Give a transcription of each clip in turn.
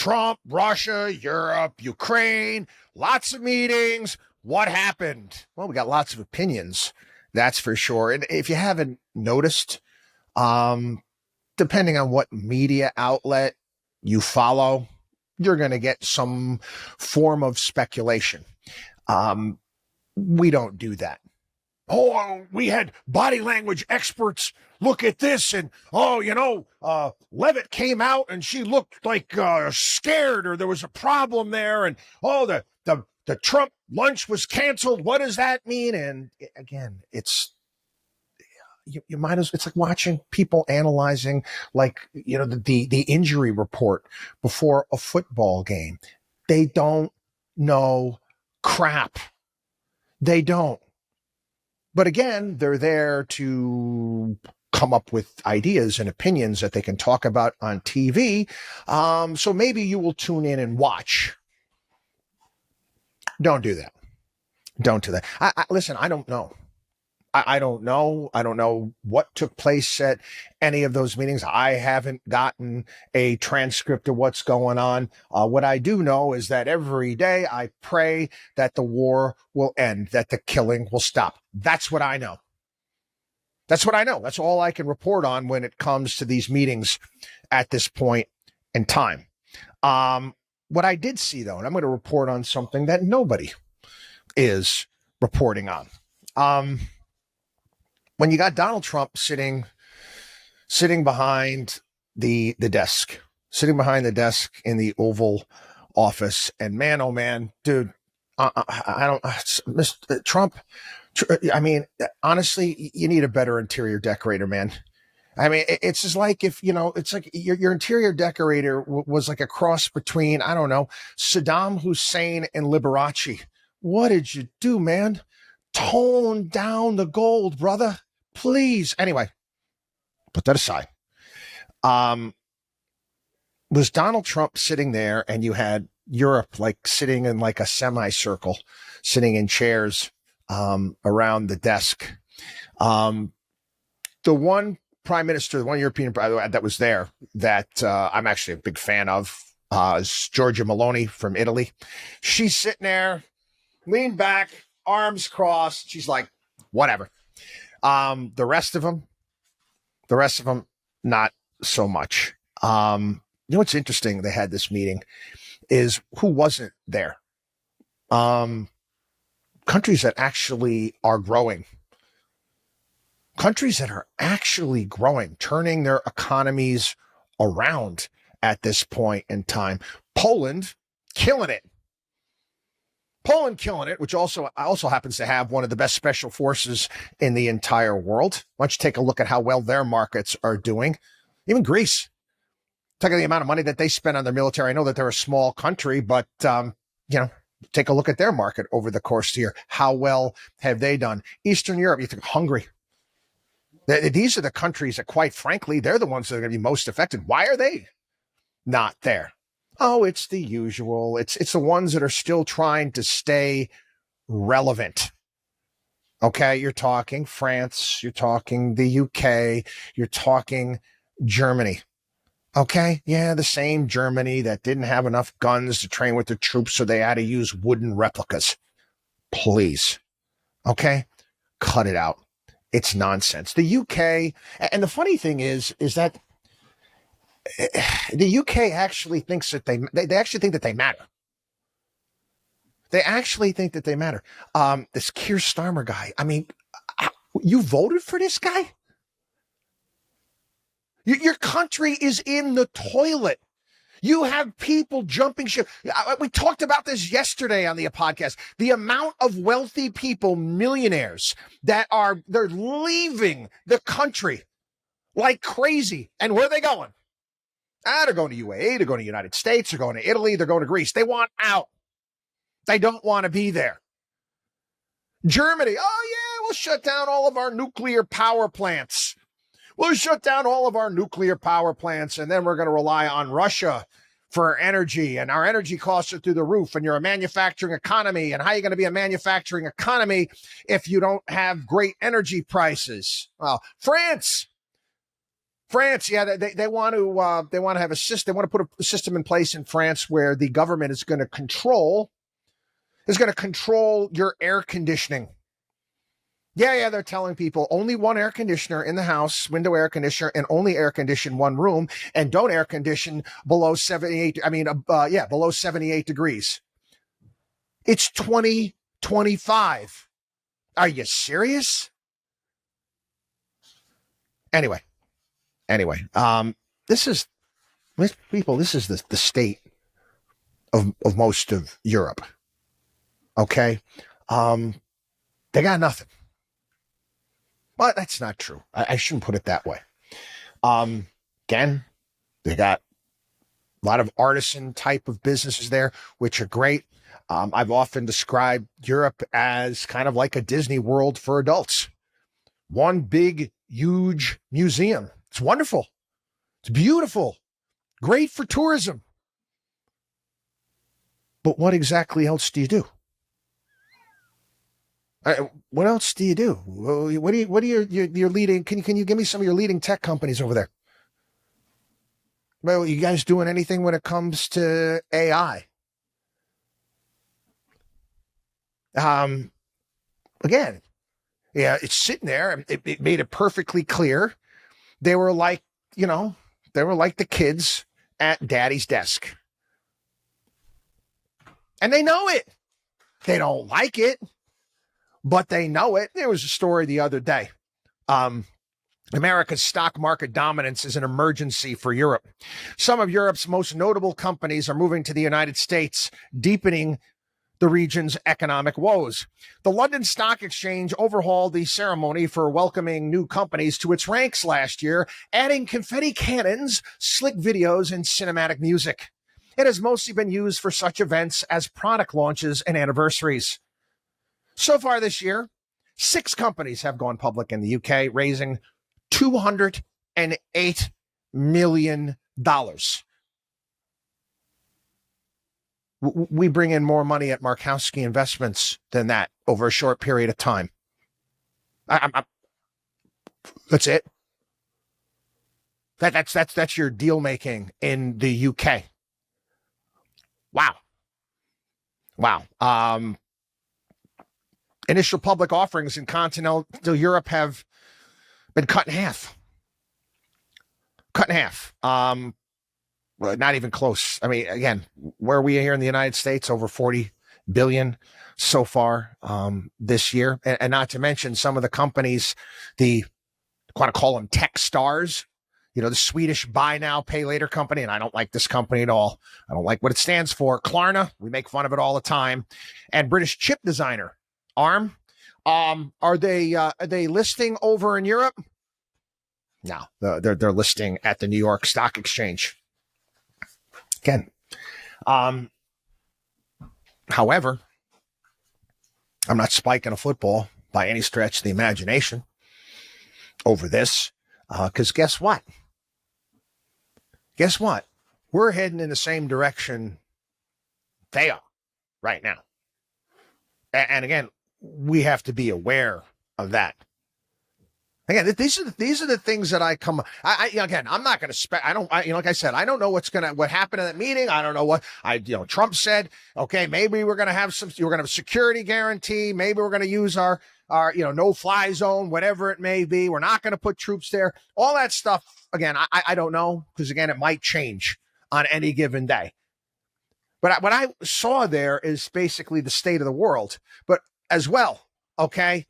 Trump, Russia, Europe, Ukraine, lots of meetings. What happened? Well, we got lots of opinions, that's for sure. And if you haven't noticed, depending on what media outlet you follow, you're going to get some form of speculation. We don't do that. Oh, we had body language experts look at this, and Levitt came out and she looked like scared, or there was a problem there, and the Trump lunch was canceled. What does that mean? And again, you might as it's like watching people analyzing, like, the injury report before a football game. They don't know crap. They don't. But again, they're there to come up with ideas and opinions that they can talk about on TV. So maybe you will tune in and watch. Don't do that. Don't do that. Listen, I don't know. I don't know. I don't know what took place at any of those meetings. I haven't gotten a transcript of what's going on. What I do know is that every day I pray that the war will end, that the killing will stop. That's what I know. That's what I know. That's all I can report on when it comes to these meetings at this point in time. What I did see, though, and I'm going to report on something that nobody is reporting on. When you got Donald Trump sitting behind the desk, sitting behind the desk in the Oval Office, and man, oh man, dude, Mr. Trump. I mean, honestly, you need a better interior decorator, man. I mean, it's just like if, it's like your interior decorator was like a cross between, I don't know, Saddam Hussein and Liberace. What did you do, man? Tone down the gold, brother. Please. Anyway, put that aside. Was Donald Trump sitting there, and you had Europe like sitting in like a semicircle, sitting in chairs around the desk. The one prime minister, the one European that was there that I'm actually a big fan of is Giorgia Meloni from Italy. She's sitting there, leaned back, arms crossed. She's like, whatever. The rest of them, not so much. What's interesting? They had this meeting is who wasn't there. Countries that actually are growing. Countries that are actually growing, turning their economies around at this point in time. Poland, killing it. Which also happens to have one of the best special forces in the entire world. Why don't you take a look at how well their markets are doing? Even Greece. Take the amount of money that they spend on their military. I know that they're a small country, but, take a look at their market over the course of the year. How well have they done? Eastern Europe, you think Hungary. These are the countries that, quite frankly, they're the ones that are going to be most affected. Why are they not there? Oh, it's the usual. It's the ones that are still trying to stay relevant. Okay, you're talking France, you're talking the UK, you're talking Germany. Okay, yeah, the same Germany that didn't have enough guns to train with their troops, so they had to use wooden replicas. Please. Okay, cut it out. It's nonsense. The UK, and the funny thing is that the UK actually thinks that they actually think that they matter. They actually think that they matter. This Keir Starmer guy, I mean, you voted for this guy? Your country is in the toilet. You have people jumping ship. We talked about this yesterday on the podcast. The amount of wealthy people, millionaires, they're leaving the country like crazy. And where are they going? They're going to UAE, they're going to the United States, they're going to Italy, they're going to Greece. They want out. They don't want to be there. Germany, oh yeah, we'll shut down all of our nuclear power plants. We'll shut down all of our nuclear power plants, and then we're going to rely on Russia for energy, and our energy costs are through the roof, and you're a manufacturing economy, and how are you going to be a manufacturing economy if you don't have great energy prices? Well, France France, yeah, they want to have a system. They want to put a system in place in France where the government is going to control your air conditioning. Yeah, they're telling people only one air conditioner in the house, window air conditioner, and only air condition one room, and don't air condition below 78. Below 78 degrees. It's 2025. Are you serious? Anyway, this is the state of most of Europe. Okay, they got nothing. But that's not true. I shouldn't put it that way. Again, they got a lot of artisan type of businesses there, which are great. I've often described Europe as kind of like a Disney World for adults. One big, huge museum. It's wonderful. It's beautiful. Great for tourism. But what exactly else do you do? What else do you do? What are your leading? Can you give me some of your leading tech companies over there? Well, you guys doing anything when it comes to AI? Again, yeah, it's sitting there. It made it perfectly clear. They were like the kids at daddy's desk. And they know it. They don't like it, but they know it. There was a story the other day. America's stock market dominance is an emergency for Europe. Some of Europe's most notable companies are moving to the United States, deepening the region's economic woes. The London Stock Exchange overhauled the ceremony for welcoming new companies to its ranks last year, adding confetti cannons, slick videos, and cinematic music. It has mostly been used for such events as product launches and anniversaries. So far this year, 6 companies have gone public in the UK, raising $208 million. We bring in more money at Markowski Investments than that over a short period of time. That's it. That's your deal making in the UK. Wow. Initial public offerings in continental Europe have been cut in half. Well, not even close. I mean, again, where are we here in the United States? Over 40 billion so far this year. And not to mention some of the companies, I want to call them tech stars, the Swedish buy now, pay later company. And I don't like this company at all. I don't like what it stands for. Klarna, we make fun of it all the time. And British chip designer, ARM. Are they listing over in Europe? No, they're listing at the New York Stock Exchange. Again, however, I'm not spiking a football by any stretch of the imagination over this, because guess what? We're heading in the same direction they are right now. And again, we have to be aware of that. Again, these are the things that I'm not going to like I said, I don't know what happened in that meeting. I don't know what Trump said. Okay, maybe we're going to have a security guarantee. Maybe we're going to use our no-fly zone, whatever it may be. We're not going to put troops there. All that stuff. Again, I don't know, because again, it might change on any given day. But what I saw there is basically the state of the world, but as well. Okay.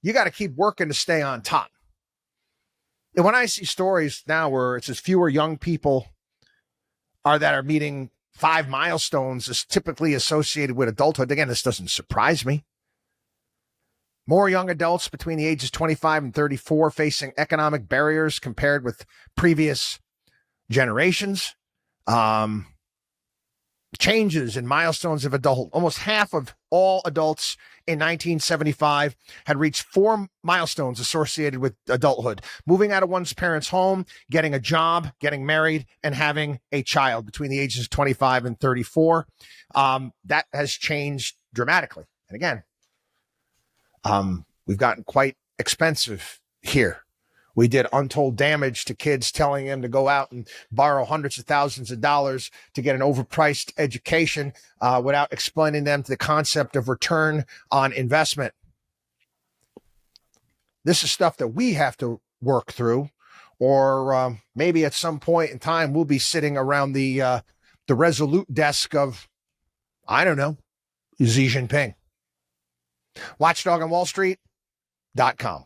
You got to keep working to stay on top. And when I see stories now where it says fewer young people that are meeting 5 milestones is typically associated with adulthood. Again, this doesn't surprise me. More young adults between the ages 25 and 34 facing economic barriers compared with previous generations. Changes in milestones of adulthood. Almost half of all adults in 1975 had reached 4 milestones associated with adulthood: moving out of one's parents' home, getting a job, getting married, and having a child between the ages of 25 and 34. That has changed dramatically. And again, we've gotten quite expensive here. We did untold damage to kids, telling them to go out and borrow hundreds of thousands of dollars to get an overpriced education without explaining them to the concept of return on investment. This is stuff that we have to work through, or maybe at some point in time we'll be sitting around the resolute desk of, I don't know, Xi Jinping. Watchdog on Wall Street.com.